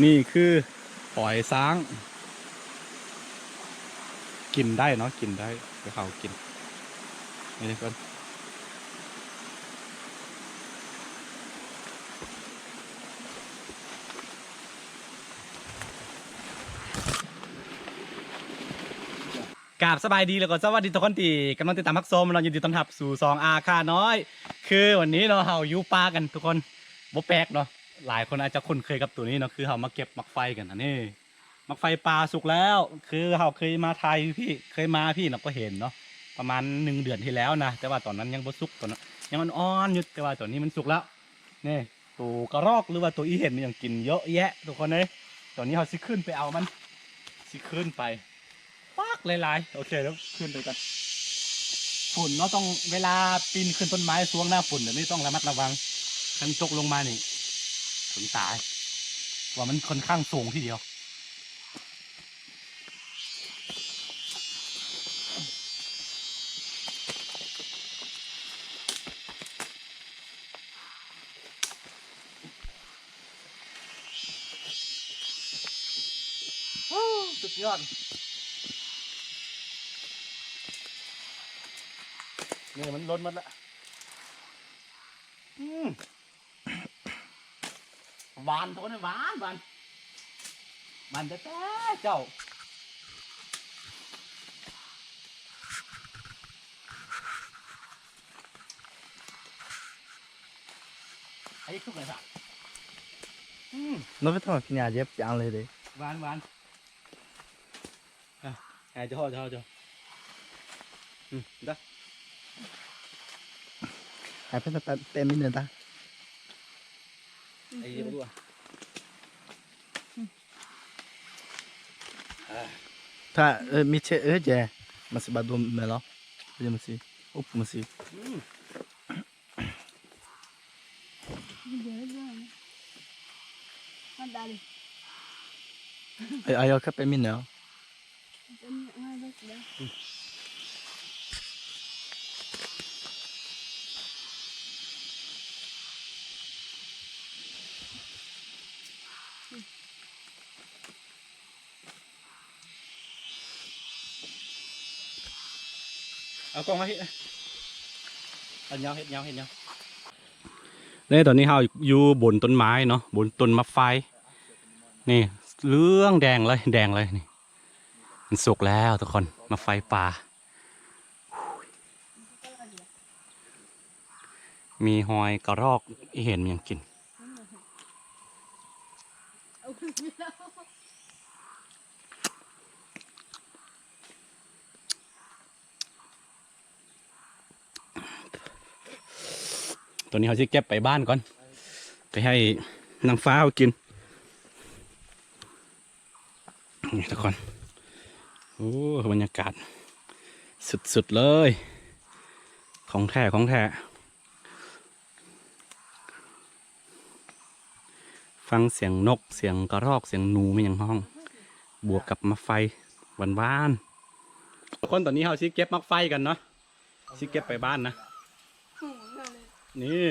นี่คือปล่อยช้างกินได้เนาะกินได้ไปเขากินนี่ทุกคนกราบสบายดีแล้วก็สวัสดีทุกคนที่กำลังติดตามพักโซมเรายินดีต้อนรับสู่ซองอาคาน้อยคือวันนี้เราอยู่ป่ากันทุกคนบ่แปลกเนาะหลายคนอาจจะคุ้นเคยกับตัวนี้เนาะคือเรามาเก็บมักไฟกันนะนี่มักไฟปลาสุกแล้วคือเราเคยมาไทยพี่เคยมาพี่เราก็เห็นเนาะประมาณ1 เดือนที่แล้วนะแต่ว่าตอนนั้นยังบ่สุกตอนนั้นยังอ่อนอยู่แต่ว่าตอนนี้มันสุกแล้วนี่ตัวกระรอกหรือว่าตัวอีเห็นมันยังกินเยอะแยะทุกคนเลยตอนนี้เราสิขึ้นไปเอามันสิขึ้นไปปากหลายๆโอเคแล้วขึ้นไปกันฝุ่นเนาะต้องเวลาปีนขึ้นต้นไม้ช่วงหน้าฝุ่นแบบนี้ต้องระมัดระวังคันตกลงมานี่ถึงตายว่ามันค่อนข้างสูงทีเดียวสุดยอดนี่มันล้นมันละหวานทุกคนหวานหวานมันจะแต่เจ้าไอ้ทุกเลยสักnó phải thôi nhà dép chạm lên đi หวานหวานอ่ะcho đó ai phải ta tem mình taไอ้ยี่ปัวta mi che je mà sẽ bắt đầu mẹ nó bây giờ mình úp mình ai ai cái mình nữaเอากล้องมาเห็ดnhauนี่ตอนนี้เราอยู่บนต้นไม้เนาะบนต้นมะไฟนี่เหลืองแดงเลยนี่มันสุกแล้วทุกคนมะไฟป่ามีหอยกระรอกเห็นมันยังกินตัวนี้เขาจะเก็บไปบ้านก่อนไปให้นางฟ้าเอากินนี่ทุกคนโอ้บรรยากาศสุดๆเลยของแท้ฟังเสียงนกเสียงกระรอกเสียงหนูไม่ยังห้องบวกกับมะไฟบ้านๆทุกคนตอนนี้เขาชิเก็บมะไฟกันเนาะชิเก็บไปบ้านนะนี่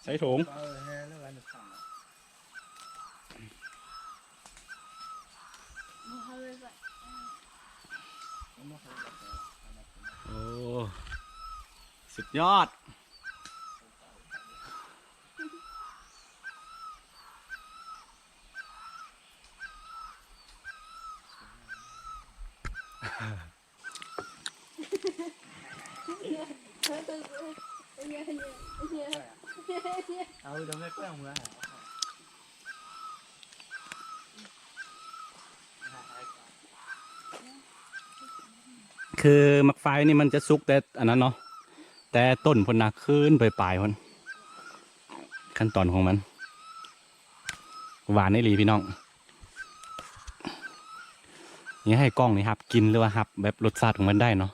ใส่ถุงโอ้สุดยอดđâu mấy cái ông ra คือมักไฟนี่มันจะสุกแต่อันนั้นเนาะแต่ต้นพนนาขึ้นไปปลายมันขั้นตอนของมันหวานนี่หลีพี่น้องนี่ให้กล้องนี่ครับกินหรือว่าครับแบบรสชาติของมันได้เนาะ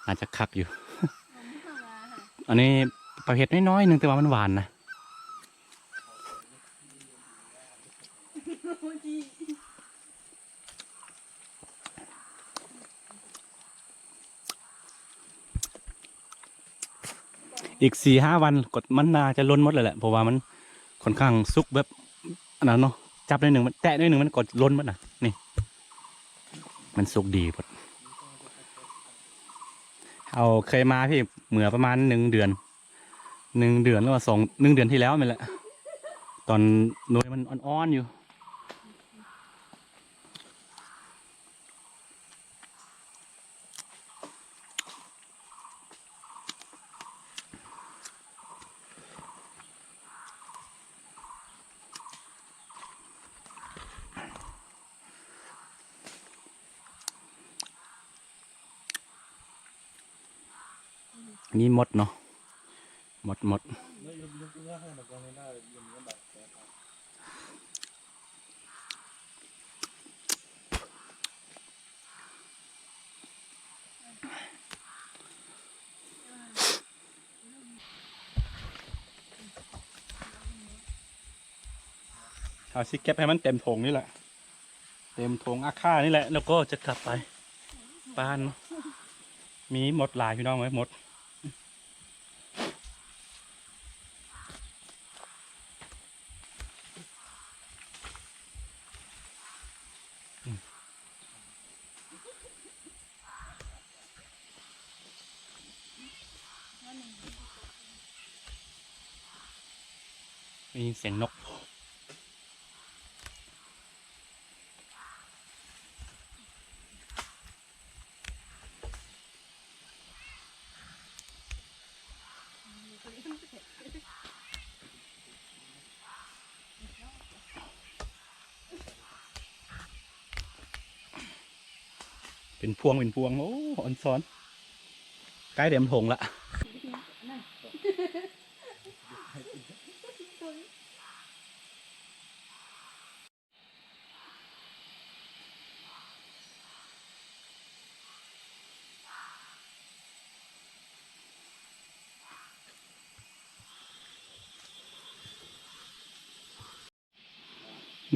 อาจจะคักอยู่ อันนี้ประเภทน้อยๆหนึ่งแต่ว่ามันหวานนะอีก4-5 วันกดมันน่าจะล้นหมดเลยแหละเพราะว่ามันค่อนข้างสุกแบบอันนั้นเนาะจับได้หนึ่งมันแตะได้หนึ่งมันกดล้นหมดนะนี่มันสุกดีพอดเอาเคยมาพี่เหมือประมาณ1 เดือนหรือว่า1 เดือนที่แล้วมันแหละตอนหน่วยมันอ่อนๆอยู่นี่มดเนาะมดเอาสิเก็บให้มันเต็มถุงนี่แหละเต็มถุงอาค่านี่แหละแล้วก็จะกลับไปบ้านเนาะมีมดหลายพี่น้องไหมมดมีเสียงนกเป็นพวงโอ้อ่อนซ้อนใกล้เต็มถุงละ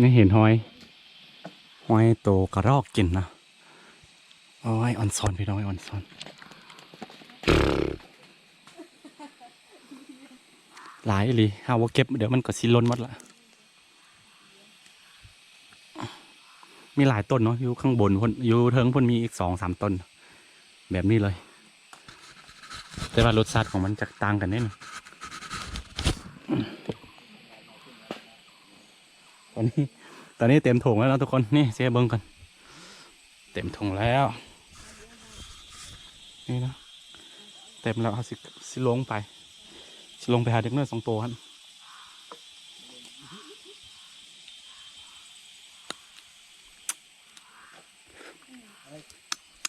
นี่เห็นหอยโตกระรอกกินนะโอ้ยอ่อนซ้อนพี่น้องอ่อนซ้อนหลายเลยหาว่าเก็บเดี๋ยวมันก็สิล้นหมดละมีหลายต้นเนาะอยู่ข้างบนพ่นอยู่เทิงพ่นมีอีก2-3 ต้นแบบนี้เลยแต่ว่ารสชาติของมันจะต่างกันนิดนึงตอนนี้เต็มถุงแล้วนะทุกคนนี่เสียเบิ้งกันเต็มถุงแล้วนี่นะเต็มแล้วเอาสิลงไปหาเด็กน้อย2 ตัวครับ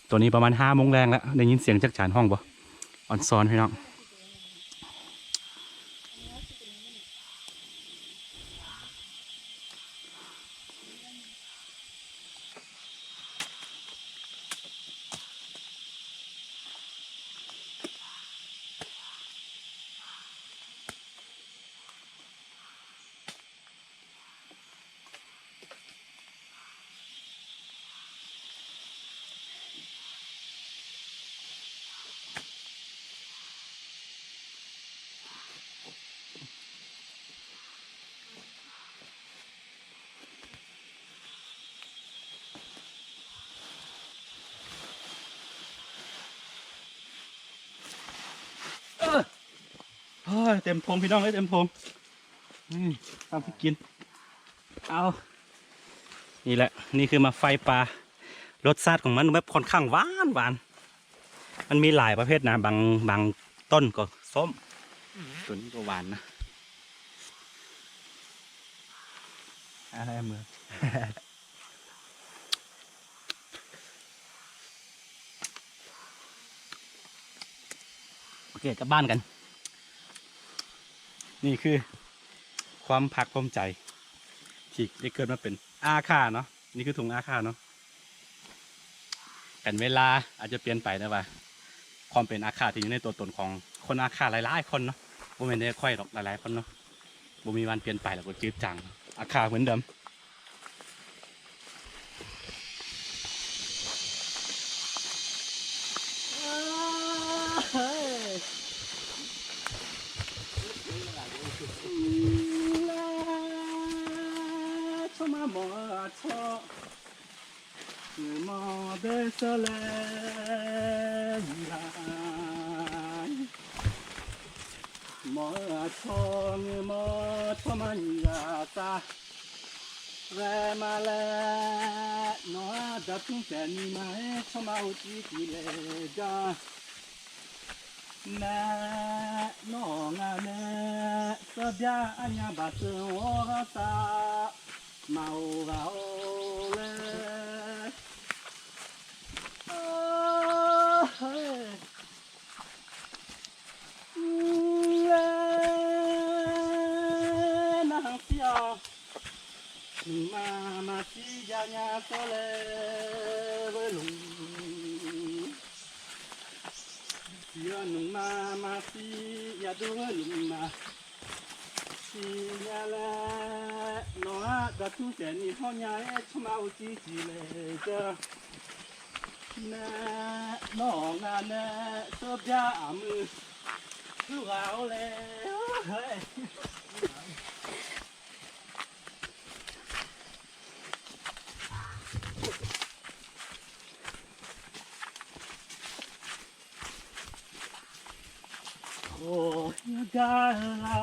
ตัวนี้ประมาณ5 โมงแรงแล้วได้ยินเสียงจักรจานห้องบ่ออนซอนพี่น้องเต็มพงพี่น้องเต็มพงตามที่กินเอานี่แหละนี่คือมาไฟปลารสชาติของมันแบบค่อนข้างหวานมันมีหลายประเภทนะบางต้นก็ส้มตัวนี้ก็หวานนะอะไรมือ โอเคกลับบ้านกัน นี่คือความภาคภูมิใจที่ได้เกิดมาเป็นอาคาเนาะนี่คือถุงอาคาเนาะกันเวลาอาจจะเปลี่ยนไปนะว่าความเป็นอาคาที่อยู่ในตัวตนของคนอาคาหลายๆคนเนาะบ่แม่นได้ค่อยหรอกหลายๆคนเนาะบ่มีวันเปลี่ยนไปแล้วก็จืดจางอาคาเหมือนเดิมมาหมอชอมาเบสเลยหมอชองหมอชอมันยาตาแรมาเลนอดับทุ่งแสนมีมาให้ชอมาอุจิกิเลจาแม่น้องอ่ะแม่สบายอันยาบาดเจ็บหัวตาเมาเราเลยนางเสียมาสิยาญาโซเลเวลุงเสียหนุ่มมาสิยาดูลุงมาสิยาละน้อยดัดทุ่งแสนนี่ห้องใหญ่ชมาอุจิจิเลยเจ้าแม่น้องอ่ะแม่เสื้อยามือลูกเอาแล้วเฮ้ยโอ้ยกาเรา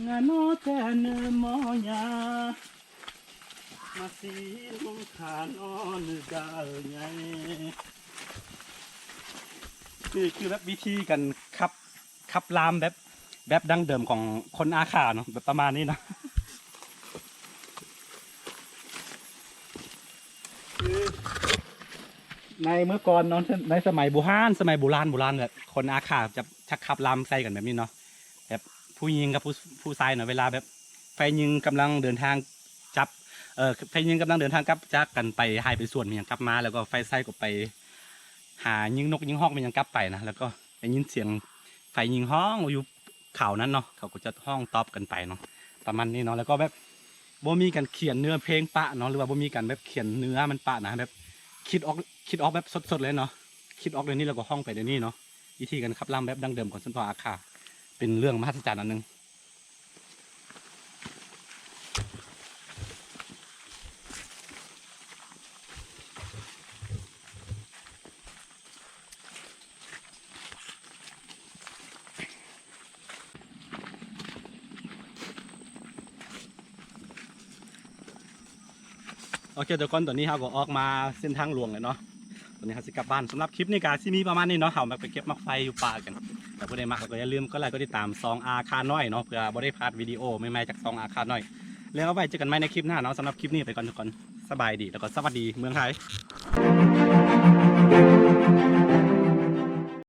งานโน้ตเนมอยามาสีลงขานอนกาไงคือแบบวิธีกันขับลามแบบดั้งเดิมของคนอาขาเนาะแบบประมาณนี้เนาะคือในเมื่อก่อนเนาะในสมัยโบราณแบบคนอาขาจะชักขับลามใส่กันแบบนี้เนาะแบบผู้หญิงกับผู้ชายเนาะเวลาแบบไฟยิงกำลังเดินทางจับไฟยิงกำลังเดินทางกลับจากกันไปหายไปส่วนมันยังกลับมาแล้วก็ไฟไส้ก็ไปหายิงนกยิงฮอกมันยังกลับไปนะแล้วก็ได้ยินเสียงไฟยิงห้องอยู่เขานั้นเนาะเขาก็จะห้องตอบกันไปเนาะประมาณนี้เนาะแล้วก็แบบบ่มีการเขียนเนื้อเพลงปะเนาะหรือว่าบ่มีการแบบเขียนเนื้อมันปะนะแบบคิดออกแบบสดๆเลยเนาะคิดออกเดี๋ยวนี้แล้วก็ห้องไปเดี๋ยวนี้เนาะวิธีการขับลำแบบดั้งเดิมของสุนทรอาคาเป็นเรื่องมหัศจรรย์อันนึงโอเคทุกคนตอนนี้เราก็ออกมาเส้นทางหลวงเลยเนาะตอนนี้เราจะกลับบ้านสำหรับคลิปนี้ก็สิมีประมาณนี้เนาะเราไปเก็บมักไฟอยู่ป่ากันแต่บ่ได้มักก็อย่าลืมก็ไลค์ก็ติดตามซองอาคาน้อยเนาะเพื่อบ่ได้พลาดวิดีโอใหม่ๆจากซองอาคาน้อยแล้วเอาไว้เจอกันใหม่ในคลิปหน้าเนาะสำหรับคลิปนี้ไปก่อนทุกคนสบายดีแล้วก็สวัสดีเมืองไทย